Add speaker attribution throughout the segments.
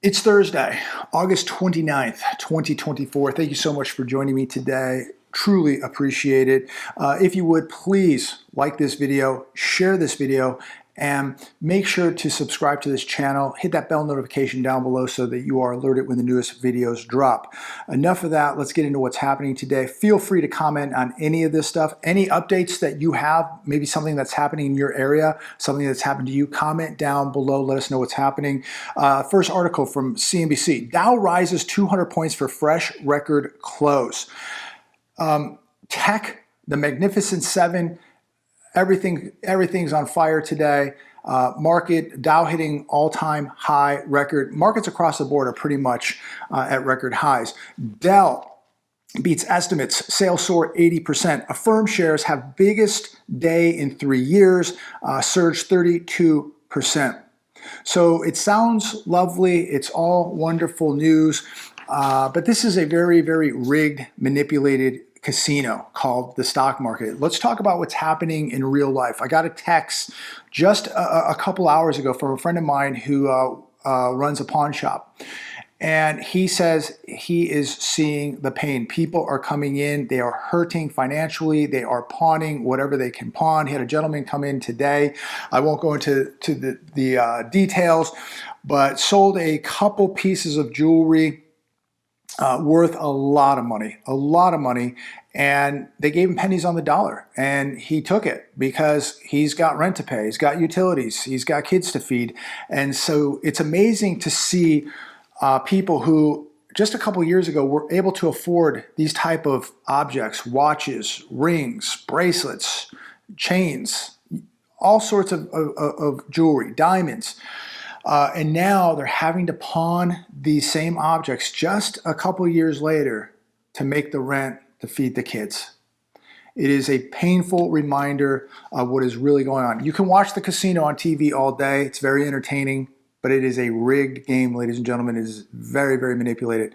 Speaker 1: It's Thursday, August 29th, 2024. Thank you so much for joining me today. Truly appreciate it. If you would, please like this video, share this video, and make sure to subscribe to this channel. Hit that bell notification down below so that you are alerted when the newest videos drop. Enough of that. Let's get into what's happening today. Feel free to comment on any of this stuff. Any updates that you have, maybe something that's happening in your area, something that's happened to you, comment down below. Let us know what's happening. First article from CNBC. Dow rises 200 points for fresh record close. Tech, the Magnificent Seven, everything's on fire today. Market, Dow hitting all-time high record. Markets across the board are pretty much at record highs. Dell beats estimates. Sales soar 80%. Affirm shares have biggest day in 3 years, surged 32%. So it sounds lovely. It's all wonderful news. But this is a very, very rigged, manipulated casino called the stock market. Let's talk about what's happening in real life. I got a text just a couple hours ago from a friend of mine who runs a pawn shop. And he says he is seeing the pain. People are coming in. They are hurting financially. They are pawning whatever they can pawn. He had a gentleman come in today. I won't go into the details, but sold a couple pieces of jewelry worth a lot of money, and they gave him pennies on the dollar, and he took it because he's got rent to pay, he's got utilities, he's got kids to feed. And so it's amazing to see people who just a couple years ago were able to afford these type of objects, watches, rings, bracelets, chains, all sorts of jewelry, diamonds. And now they're having to pawn these same objects just a couple years later to make the rent to feed the kids. It is a painful reminder of what is really going on. You can watch the casino on TV all day. It's very entertaining, but it is a rigged game, ladies and gentlemen. It is very, very manipulated.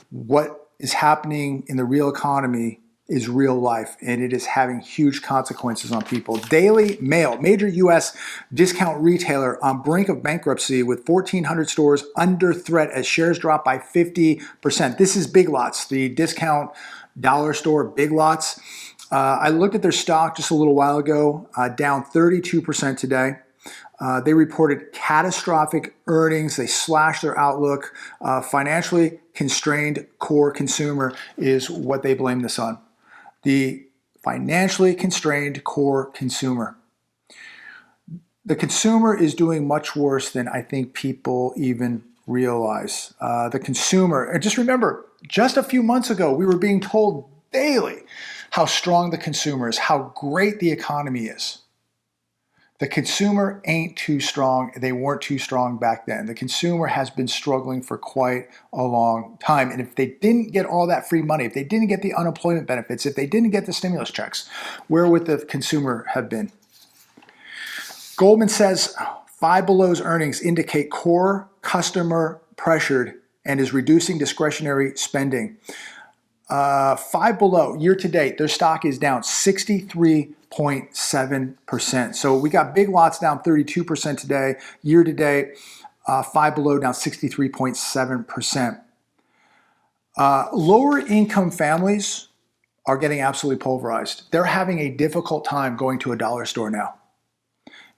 Speaker 1: What is happening in the real economy is real life, and it is having huge consequences on people. Daily Mail, major U.S. discount retailer on brink of bankruptcy with 1,400 stores under threat as shares drop by 50%. This is Big Lots, the discount dollar store Big Lots. I looked at their stock just a little while ago, down 32% today. They reported catastrophic earnings. They slashed their outlook. Financially constrained core consumer is what they blame this on. The financially constrained core consumer. The consumer is doing much worse than I think people even realize. The consumer, and just remember, just a few months ago, we were being told daily how strong the consumer is, how great the economy is. The consumer ain't too strong. They weren't too strong back then. The consumer has been struggling for quite a long time. And if they didn't get all that free money, if they didn't get the unemployment benefits, if they didn't get the stimulus checks, where would the consumer have been? Goldman says Five Below's earnings indicate core customer pressured and is reducing discretionary spending. Five Below, year to date, their stock is down 63.7%. So we got Big Lots down 32% today. Year to date, Five Below down 63.7%. Lower income families are getting absolutely pulverized. They're having a difficult time going to a dollar store now.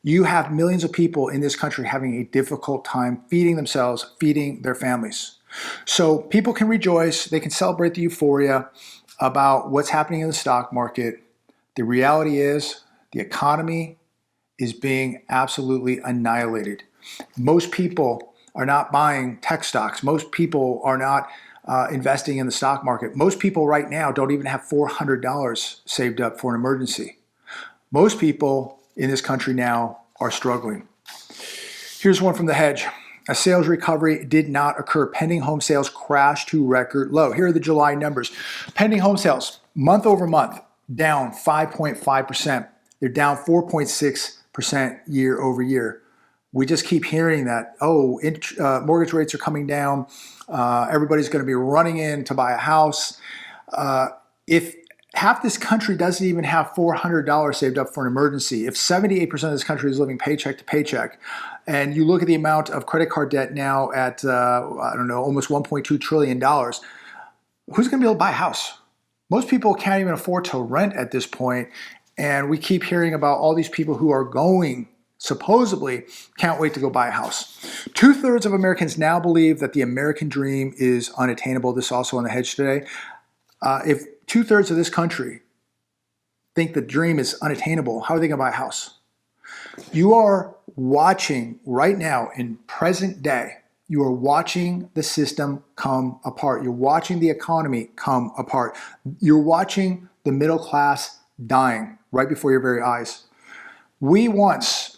Speaker 1: You have millions of people in this country having a difficult time feeding themselves, feeding their families. So people can rejoice, they can celebrate the euphoria about what's happening in the stock market. The reality is the economy is being absolutely annihilated. Most people are not buying tech stocks. Most people are not investing in the stock market. Most people right now don't even have $400 saved up for an emergency. Most people in this country now are struggling. Here's one from The Hedge. A sales recovery did not occur. Pending home sales crashed to record low. Here are the July numbers. Pending home sales, month over month, down 5.5%. They're down 4.6% year over year. We just keep hearing that, mortgage rates are coming down. Everybody's going to be running in to buy a house. If Half this country doesn't even have $400 saved up for an emergency. If 78% of this country is living paycheck to paycheck, and you look at the amount of credit card debt now at, I don't know, almost $1.2 trillion, who's going to be able to buy a house? Most people can't even afford to rent at this point, and we keep hearing about all these people who are going, supposedly, can't wait to go buy a house. 2/3 of Americans now believe that the American dream is unattainable. This is also on the Hedge today. If 2/3 of this country think the dream is unattainable, how are they going to buy a house? You are watching right now in present day, you are watching the system come apart. You're watching the economy come apart. You're watching the middle class dying right before your very eyes. We once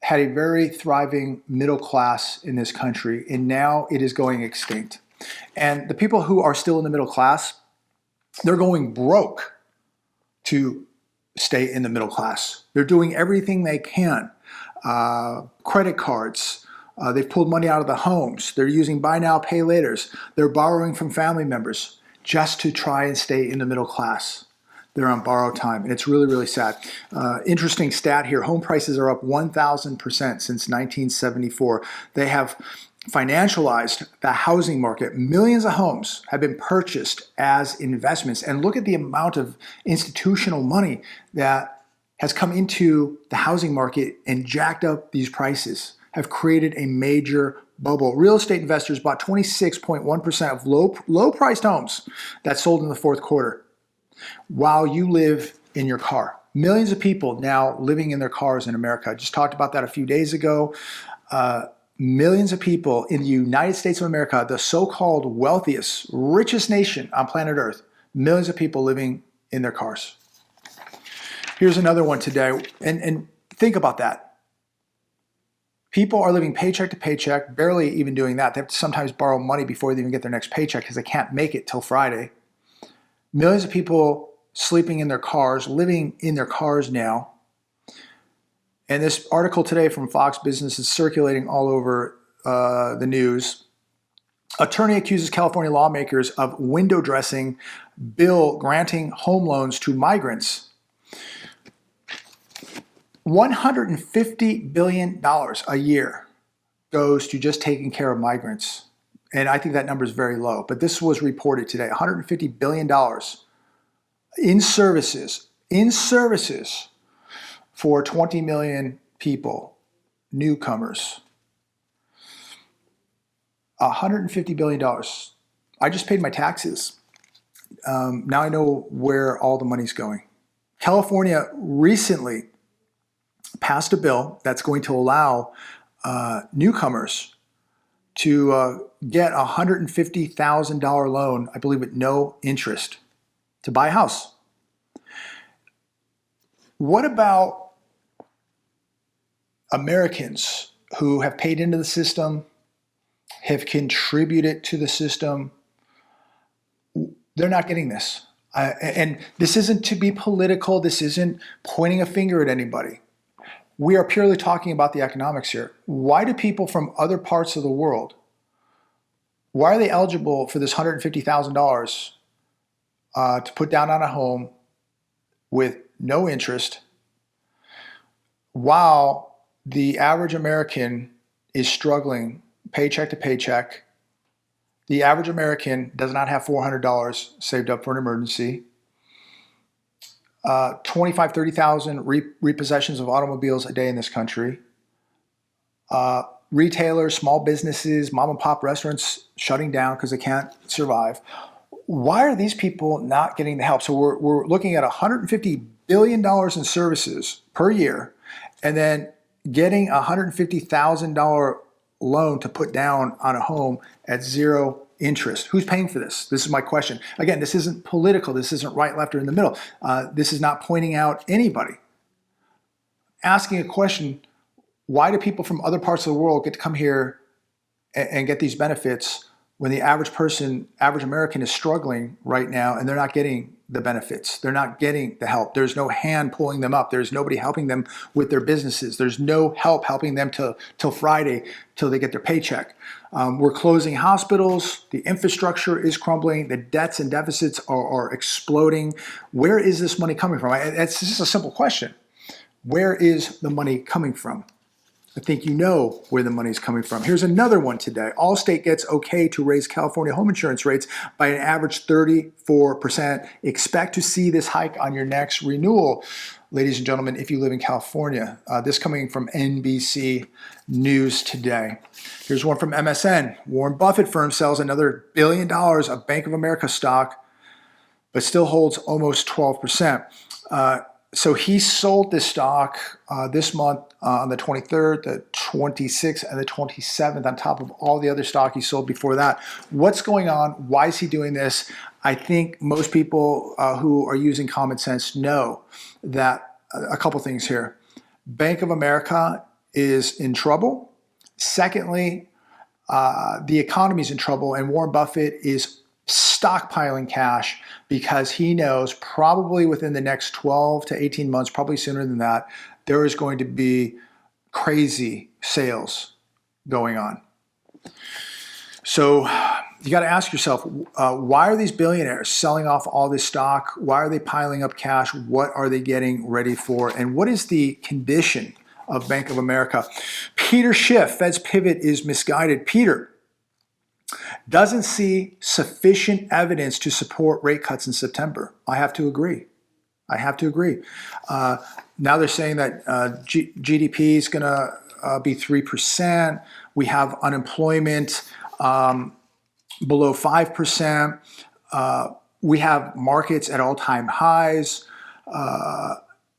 Speaker 1: had a very thriving middle class in this country, and now it is going extinct. And the people who are still in the middle class, they're going broke to stay in the middle class. They're doing everything they can. Credit cards, they've pulled money out of the homes. They're using buy now, pay laters. They're borrowing from family members just to try and stay in the middle class. They're on borrowed time, and it's really, really sad. Interesting stat here. Home prices are up 1,000% since 1974. They have financialized the housing market. Millions of homes have been purchased as investments. And look at the amount of institutional money that has come into the housing market and jacked up these prices, have created a major bubble. Real estate investors bought 26.1% of low-priced homes that sold in the fourth quarter while you live in your car. Millions of people now living in their cars in America. I just talked about that a few days ago. Millions of people in the United States of America, the so-called wealthiest, richest nation on planet Earth, millions of people living in their cars. Here's another one today, and think about that. People are living paycheck to paycheck, barely even doing that. They have to sometimes borrow money before they even get their next paycheck because they can't make it till Friday. Millions of people sleeping in their cars, living in their cars now. And this article today from Fox Business is circulating all over the news. Attorney accuses California lawmakers of window dressing bill granting home loans to migrants. $150 billion a year goes to just taking care of migrants. And I think that number is very low. But this was reported today, $150 billion in services for 20 million people, newcomers. $150 billion. I just paid my taxes. Now I know where all the money's going. California recently passed a bill that's going to allow newcomers to get a $150,000 loan, I believe, at no interest to buy a house. What about Americans who have paid into the system, have contributed to the system? They're not getting this. And this isn't to be political. This isn't pointing a finger at anybody. We are purely talking about the economics here. Why do people from other parts of the world, why are they eligible for this $150,000 to put down on a home with no interest, while the average American is struggling paycheck to paycheck? The average American does not have $400 saved up for an emergency. 25, 30,000 repossessions of automobiles a day in this country. Retailers, small businesses, mom and pop restaurants shutting down because they can't survive. Why are these people not getting the help? So we're looking at $150 billion in services per year, and then getting a $150,000 loan to put down on a home at zero interest. Who's paying for this? This is my question. Again, this isn't political. This isn't right, left, or in the middle. This is not pointing out anybody. Asking a question, why do people from other parts of the world get to come here and get these benefits when the average person, average American, is struggling right now and they're not getting the benefits? They're not getting the help. There's no hand pulling them up. There's nobody helping them with their businesses. There's no help helping them till Friday, till they get their paycheck. We're closing hospitals. The infrastructure is crumbling. The debts and deficits are exploding. Where is this money coming from? It's just a simple question. Where is the money coming from? I think you know where the money's coming from. Here's another one today. Allstate gets okay to raise California home insurance rates by an average 34%. Expect to see this hike on your next renewal, ladies and gentlemen, if you live in California. This coming from NBC News today. Here's one from MSN. Warren Buffett firm sells another $1 billion of Bank of America stock, but still holds almost 12%. So he sold this stock this month on the 23rd, the 26th, and the 27th, on top of all the other stock he sold before that. What's going on? Why is he doing this? I think most people who are using common sense know that a couple things here. Bank of America is in trouble. Secondly, the economy is in trouble, and Warren Buffett is stockpiling cash because he knows probably within the next 12 to 18 months, probably sooner than that, there is going to be crazy sales going on. So you got to ask yourself, why are these billionaires selling off all this stock? Why are they piling up cash? What are they getting ready for? And what is the condition of Bank of America? Peter Schiff, Fed's pivot is misguided. Peter doesn't see sufficient evidence to support rate cuts in September. I have to agree. Now they're saying that GDP is going to be 3%. We have unemployment below 5%. We have markets at all-time highs.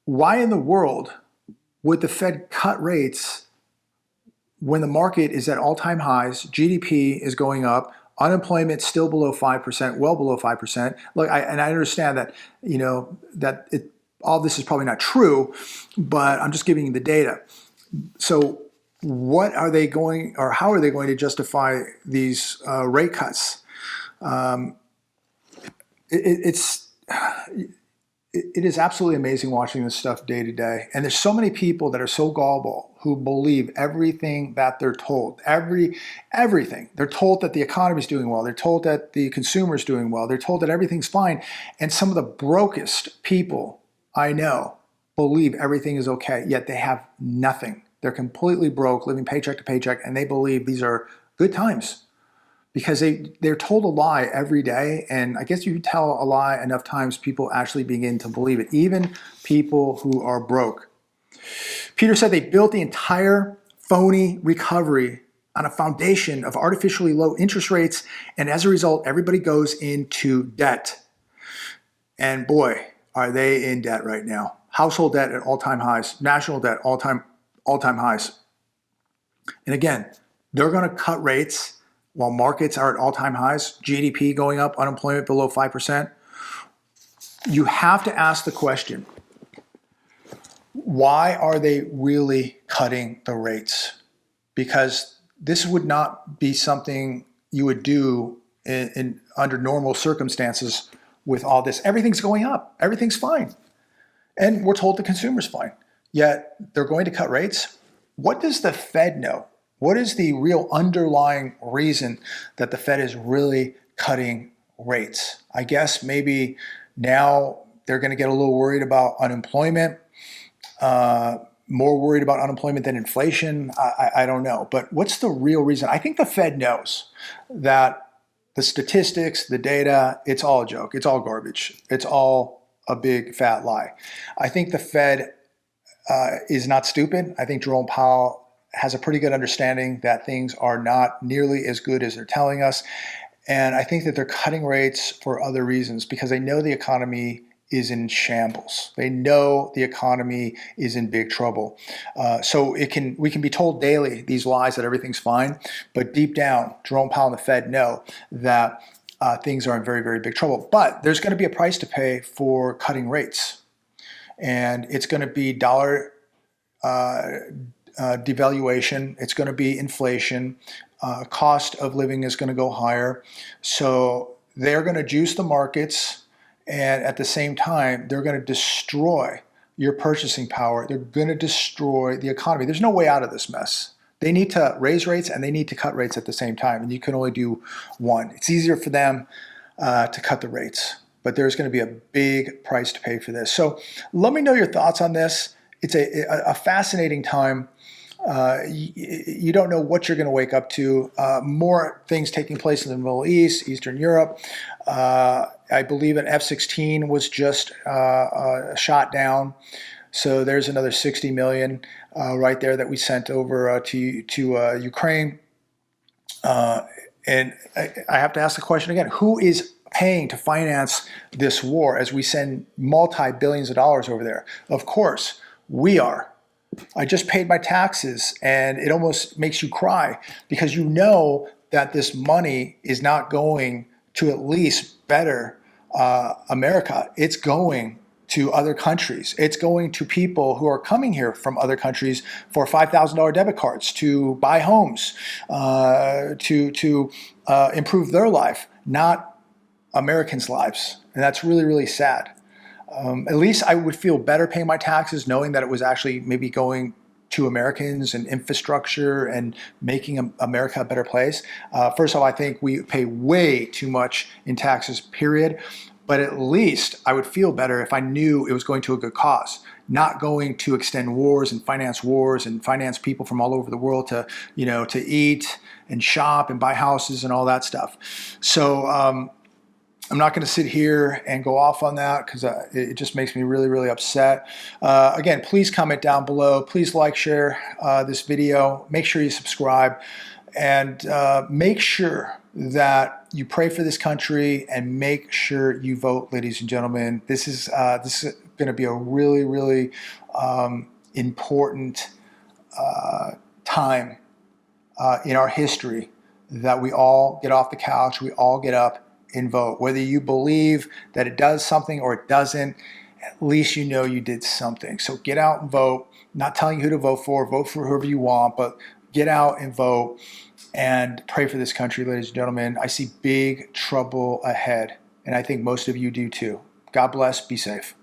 Speaker 1: Why in the world would the Fed cut rates when the market is at all-time highs, GDP is going up, unemployment still below 5%, well below 5%. Look, I understand that, all this is probably not true, but I'm just giving you the data. So what are they going, or how are they going to justify these rate cuts? It is absolutely amazing watching this stuff day to day. And there's so many people that are so gullible who believe everything that they're told. Everything. They're told that the economy is doing well. They're told that the consumer is doing well. They're told that everything's fine. And some of the brokest people I know believe everything is okay, yet they have nothing. They're completely broke, living paycheck to paycheck, and they believe these are good times. Because they're told a lie every day, and I guess you tell a lie enough times, people actually begin to believe it, even people who are broke. Peter said they built the entire phony recovery on a foundation of artificially low interest rates, and as a result, everybody goes into debt. And boy, are they in debt right now. Household debt at all-time highs, national debt all-time highs. And again, they're going to cut rates while markets are at all-time highs, GDP going up, unemployment below 5%, you have to ask the question, why are they really cutting the rates? Because this would not be something you would do under normal circumstances with all this. Everything's going up. Everything's fine. And we're told the consumer's fine. Yet they're going to cut rates. What does the Fed know? What is the real underlying reason that the Fed is really cutting rates? I guess maybe now they're going to get a little worried about unemployment, more worried about unemployment than inflation. I don't know. But what's the real reason? I think the Fed knows that the statistics, the data, it's all a joke. It's all garbage. It's all a big fat lie. I think the Fed is not stupid. I think Jerome Powell has a pretty good understanding that things are not nearly as good as they're telling us. And I think that they're cutting rates for other reasons because they know the economy is in shambles. They know the economy is in big trouble. So we can be told daily these lies that everything's fine, but deep down, Jerome Powell and the Fed know that things are in very, very big trouble. But there's going to be a price to pay for cutting rates. And it's going to be dollar devaluation. It's going to be inflation. Cost of living is going to go higher. So they're going to juice the markets, and at the same time, they're going to destroy your purchasing power. They're going to destroy the economy. There's no way out of this mess. They need to raise rates and they need to cut rates at the same time, and you can only do one. It's easier for them to cut the rates, but there's going to be a big price to pay for this. So let me know your thoughts on this. It's a fascinating time. You don't know what you're going to wake up to. More things taking place in the Middle East, Eastern Europe. I believe an F-16 was just shot down. So there's another 60 million right there that we sent over to Ukraine. And I have to ask the question again, who is paying to finance this war as we send multi-billions of dollars over there? Of course, we are. I just paid my taxes, and it almost makes you cry because you know that this money is not going to at least better America. It's going to other countries. It's going to people who are coming here from other countries for $5,000 debit cards to buy homes, to improve their life, not Americans' lives. And that's really, really sad. At least I would feel better paying my taxes knowing that it was actually maybe going to Americans and infrastructure and making America a better place. First of all, I think we pay way too much in taxes, period. But at least I would feel better if I knew it was going to a good cause, not going to extend wars and finance people from all over the world to, to eat and shop and buy houses and all that stuff. So I'm not going to sit here and go off on that because it just makes me really, really upset. Again, please comment down below. Please like, share this video. Make sure you subscribe. And make sure that you pray for this country and make sure you vote, ladies and gentlemen. This is going to be a really, really important time in our history that we all get off the couch, we all get up and vote. Whether you believe that it does something or it doesn't, at least you know you did something. So get out and vote. Not telling you who to vote for whoever you want, but get out and vote and pray for this country, ladies and gentlemen. I see big trouble ahead, and I think most of you do too. God bless. Be safe.